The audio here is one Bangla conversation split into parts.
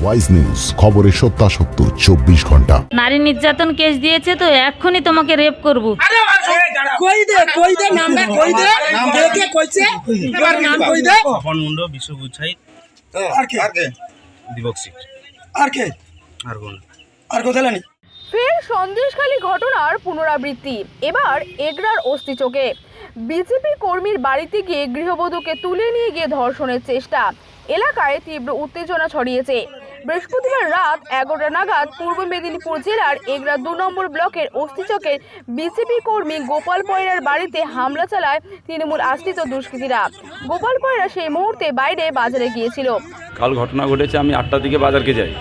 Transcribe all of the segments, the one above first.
ওয়াইজ নিউজ, খবরের সত্যাসত্য 24 ঘন্টা। নারী নির্যাতন কেস দিয়েছে তো এক্ষুনি তোমাকে রেপ করব। কই দে নামটা কই দে কে কইছে এবার নাম কই দে তপন মুন্ডু বিশ্বগুচ্ছাই আর কে দিবকসিক আর কোথায় নি। ফের সন্দেশখালী ঘটনার পুনরাবৃত্তি, এবার এগরার অস্তিচকে বিজেপি কর্মীর বাড়িতে গিয়ে গৃহবধূকে তুলে নিয়ে গিয়ে ধর্ষণের চেষ্টা। এলাকায় তীব্র উত্তেজনা ছড়িয়েছে। বৃহস্পতিবার রাত 11টা নাগাদ পূর্ব মেদিনীপুর জেলার এগরা 2 নম্বর ব্লকের অস্তিচকের বিজেপি কর্মী গোপাল পয়রার বাড়িতে হামলা চালায় তৃণমূল আশ্রিত দুষ্কৃতীরা। গোপাল পয়রা সেই মুহূর্তে বাইরে বাজারে গিয়েছিল। কাল ঘটনা ঘটেছে, আমি 8টার দিকে বাজারকে যাই।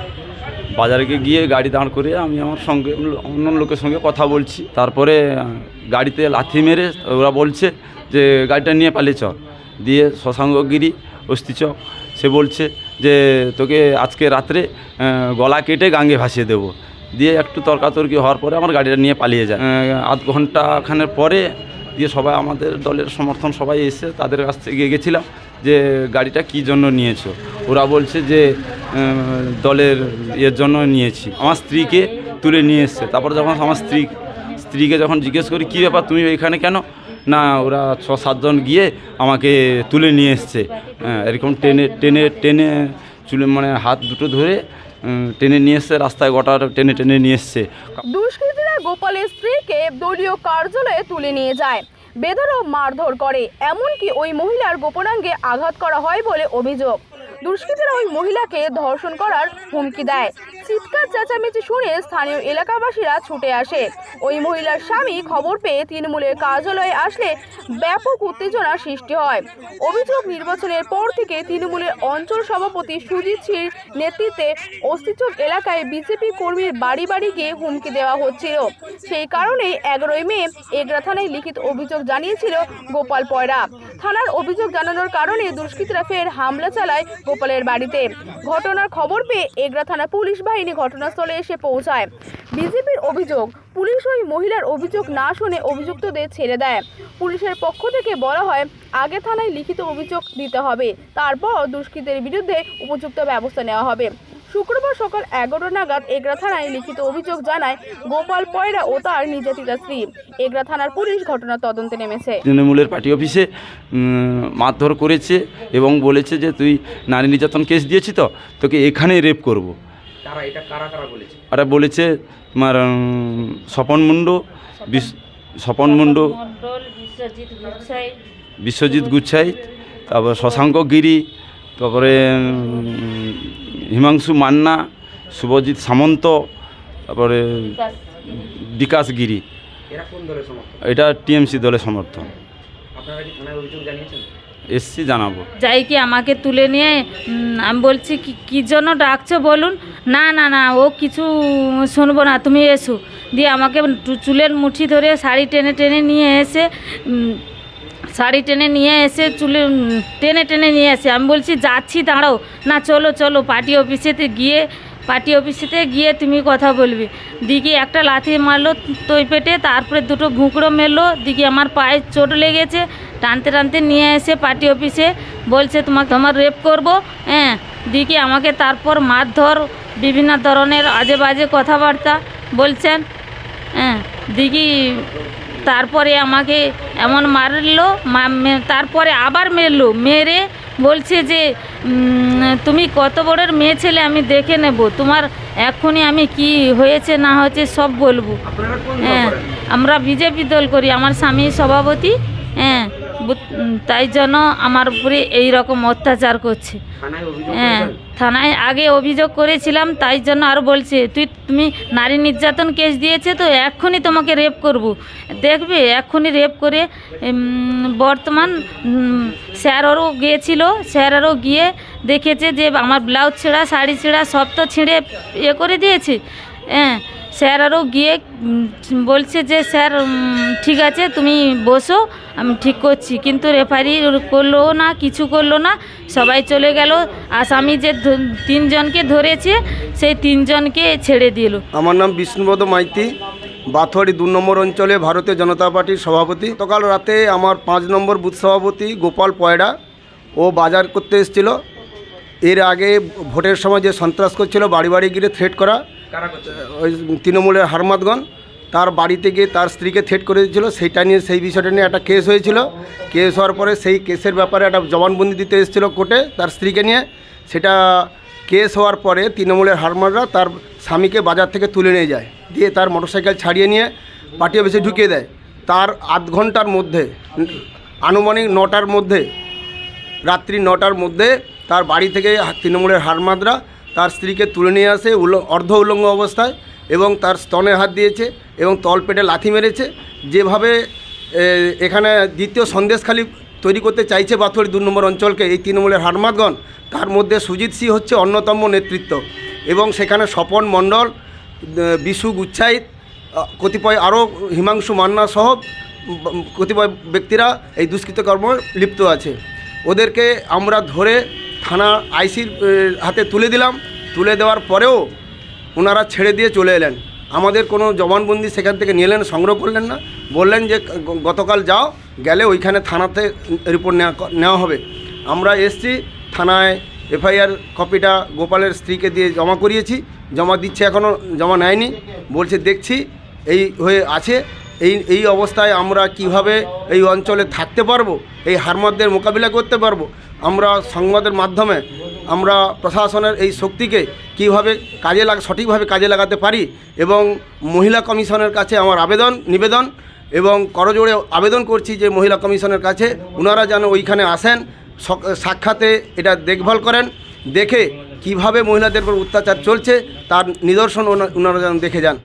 বাজারে গিয়ে গাড়ি দাঁড় করে আমি আমার সঙ্গে অন্য লোকের সঙ্গে কথা বলছি। তারপরে গাড়িতে লাথি মেরে ওরা বলছে যে গাড়িটা নিয়ে পালিয়ে চল। দিয়ে শশাঙ্কগিরি অস্তিচক সে বলছে যে তোকে আজকে রাত্রে গলা কেটে গাঙ্গে ভাসিয়ে দেবো। দিয়ে একটু তর্কাতর্কি হওয়ার পরে আমার গাড়িটা নিয়ে পালিয়ে যায়। আধ ঘন্টাখানের পরে দিয়ে সবাই আমাদের দলের সমর্থন সবাই এসে তাদের কাছ থেকে গেছিলাম যে গাড়িটা কী জন্য নিয়েছো। ওরা বলছে যে দলের ইয়ের জন্য নিয়েছি। আমার স্ত্রীকে তুলে নিয়ে এসছে। তারপর যখন আমার স্ত্রীকে যখন জিজ্ঞেস করি কী ব্যাপার তুমি এখানে কেন, না ওরা 6-7 জন গিয়ে আমাকে তুলে নিয়ে এসছে। এরকম টেনে চুলে মানে হাত দুটো ধরে টেনে নিয়ে এসছে, রাস্তায় গোটা টেনে নিয়ে এসছে। দুষ্কৃতীরা গোপালের স্ত্রীকে দলীয় কার্যালয়ে তুলে নিয়ে যায়, বেধড়ক মারধর করে, এমনকি ওই মহিলার গোপনাঙ্গে আঘাত করা হয় বলে অভিযোগ। দুষ্কৃতীরা ওই মহিলাকে ধর্ষণ করার হুমকি দেয়। চিৎকার চেঁচামেচি শুনে স্থানীয় এলাকাবাসীরা ছুটে আসে। ওই মহিলার স্বামী খবর পেয়ে তৃণমূলের কার্যালয়ে আসলে ব্যাপক উত্তেজনা সৃষ্টি হয়। অভিযোগ, নির্বাচনের পর থেকে তৃণমূলের অঞ্চল সভাপতি সুজিত সির নেতৃত্বে অস্তিচক এলাকায় বিজেপি কর্মীর বাড়ি বাড়ি গিয়ে হুমকি দেওয়া হচ্ছিল। সেই কারণেই 11ই মে এগরা থানায় লিখিত অভিযোগ জানিয়েছিল গোপাল পয়রা। থানার অভিযোগ জানানোর কারণে দুষ্কৃতীরা ফের হামলা চালায় গোপালের বাড়িতে। ঘটনার খবর পেয়ে এগরা থানা পুলিশ বাহিনী ঘটনাস্থলে এসে পৌঁছায়। বিজেপির অভিযোগ, পুলিশ ওই মহিলার অভিযোগ না শুনে অভিযুক্তদের ছেড়ে দেয়। পুলিশের পক্ষ থেকে বলা হয় আগে থানায় লিখিত অভিযোগ দিতে হবে, তারপর দুষ্কৃতীদের বিরুদ্ধে উপযুক্ত ব্যবস্থা নেওয়া হবে। শুক্রবার সকাল 11টা নাগাদ এগরা থানায় লিখিত অভিযোগ জানায় গোপাল পয়রা ও তার নির্যাতিতা স্ত্রী। এগরা থানার পুলিশ ঘটনার তদন্তে নেমেছে। তৃণমূলের পার্টি অফিসে মারধর করেছে এবং বলেছে যে তুই নারী নির্যাতন কেস দিয়েছি তো তোকে এখানেই রেপ করবো। আর বলেছে তোমার স্বপন মুন্ডু, বিশ্বজিৎ গুচ্ছাই, তারপর শশাঙ্কগিরি, তারপরে হিমাংশু মান্না, শুভজিৎ সামন্ত, তারপরে বিকাশ গিরি। এটা টিএমসি দলের সমর্থন। এসছি জানাবো। যাই কি আমাকে তুলে নিয়ে আমি বলছি কী জন্য ডাকছো বলুন। না ও কিছু শুনবো না, তুমি এসো। দিয়ে আমাকে চুলের মুঠি ধরে শাড়ি টেনে নিয়ে এসে চুলে টেনে নিয়ে এসে আমি বলছি যাচ্ছি, দাঁড়াও। না চলো পার্টি অফিসেতে গিয়ে তুমি কথা বলবি। দিকে একটা লাথি মারলো তৈ পেটে, তারপরে দুটো ঘুঁকড়ো মেরলো। দিকে আমার পায়ে চোট লেগেছে। টানতে নিয়ে এসে পার্টি অফিসে বলছে তোমার রেপ করবো। দিকে আমাকে তারপর মারধর, বিভিন্ন ধরনের আজে বাজে কথাবার্তা বলছেন। দিকে তারপরে আমাকে এমন মারলো, তারপরে আবার মেরে বলছে যে তুমি কত বড়ের মেয়ে ছেলে আমি দেখে নেব, তোমার এক্ষুনি আমি কি হয়েছে না হয়েছে সব বলবো। আমরা বিজেপি দল করি, আমার স্বামী সভাপতি। তাই জন্য আমার উপরে এই রকম অত্যাচার করছে। থানায় আগে অভিযোগ করেছিলাম, তাই জন্য আরও বলছে তুমি নারী নির্যাতন কেস দিয়েছে তো এক্ষুনি তোমাকে রেপ করব। দেখবে এক্ষুনি রেপ করে। বর্তমান স্যারও গিয়েছিল, স্যারও গিয়ে দেখেছে যে আমার ব্লাউজ ছেঁড়া, শাড়ি ছেঁড়া সব তো ছিঁড়ে করে দিয়েছে। স্যারও গিয়ে বলছে যে স্যার ঠিক আছে তুমি বসো, আমি ঠিক করছি। কিন্তু রেফারি করলো না, কিছু করলো না, সবাই চলে গেল। আসামি যে 3 জনকে ধরেছে সেই 3 জনকে ছেড়ে দিল। আমার নাম বিষ্ণুপদ মাইতি, বাথুয়ারি 2 নম্বর অঞ্চলে ভারতীয় জনতা পার্টির সভাপতি। গতকাল রাতে আমার 5 নম্বর বুথ সভাপতি গোপাল পয়রা ও বাজার করতে এসেছিল। এর আগে ভোটের সময় যে সন্ত্রাস করছিল বাড়ি বাড়ি গিয়ে থ্রেট করা, ওই তৃণমূলের হারমাদগণ তার বাড়িতে গিয়ে তার স্ত্রীকে থ্রেট করে দিয়েছিল, সেইটা নিয়ে সেই বিষয়টা নিয়ে একটা কেস হয়েছিল। কেস হওয়ার পরে সেই কেসের ব্যাপারে একটা জবানবন্দি দিতে এসেছিলো কোর্টে তার স্ত্রীকে নিয়ে। সেটা কেস হওয়ার পরে তৃণমূলের হারমাদরা তার স্বামীকে বাজার থেকে তুলে নিয়ে যায়, দিয়ে তার মোটরসাইকেল ছাড়িয়ে নিয়ে পার্টি অফিসে ঢুকিয়ে দেয়। তার আধ ঘন্টার মধ্যে আনুমানিক 9টার মধ্যে, রাত্রি 9টার মধ্যে তার বাড়ি থেকে তৃণমূলের হারমাদরা তার স্ত্রীকে তুলে নিয়ে আসে অর্ধ উলঙ্গ অবস্থায়, এবং তার স্তনে হাত দিয়েছে এবং তলপেটে লাথি মেরেছে। যেভাবে এখানে দ্বিতীয় সন্দেশখালি তৈরি করতে চাইছে বাথুয়ারি 2 নম্বর অঞ্চলকে এই তৃণমূলের হারমাদগণ, তার মধ্যে সুজিত সি হচ্ছে অন্যতম নেতৃত্ব, এবং সেখানে স্বপন মণ্ডল, বিশু গুচ্ছাইত, কতিপয় আরও হিমাংশু মান্না সহ কতিপয় ব্যক্তিরা এই দুষ্কৃতকর্ম লিপ্ত আছে। ওদেরকে আমরা ধরে থানা আইসির হাতে তুলে দিলাম। তুলে দেওয়ার পরেও ওনারা ছেড়ে দিয়ে চলে এলেন। আমাদের কোনো জবানবন্দি সেখান থেকে নিলেন, সংগ্রহ করলেন না। বললেন যে গতকাল যাও, গেলে ওইখানে থানাতে রিপোর্ট নেওয়া হবে। আমরা এসছি থানায়, এফআইআর কপিটা গোপালের স্ত্রীকে দিয়ে জমা করিয়েছি, জমা দিচ্ছে, এখনও জমা নেয়নি, বলছে দেখছি এই হয়ে আছে। এই অবস্থায় আমরা কিভাবে এই অঞ্চলে থাকতে পারবো, এই হারমাদদের মোকাবিলা করতে পারবো? আমরা সংবাদের মাধ্যমে আমরা প্রশাসনের এই শক্তিকে কীভাবে সঠিকভাবে কাজে লাগাতে পারি, এবং মহিলা কমিশনের কাছে আমার নিবেদন এবং করজোড়ে আবেদন করছি যে মহিলা কমিশনের কাছে ওনারা যেন ওইখানে আসেন, সাক্ষাতে এটা দেখভাল করেন, দেখে কিভাবে মহিলাদের উপর অত্যাচার চলছে তার নিদর্শন ওনারা যেন দেখে যান।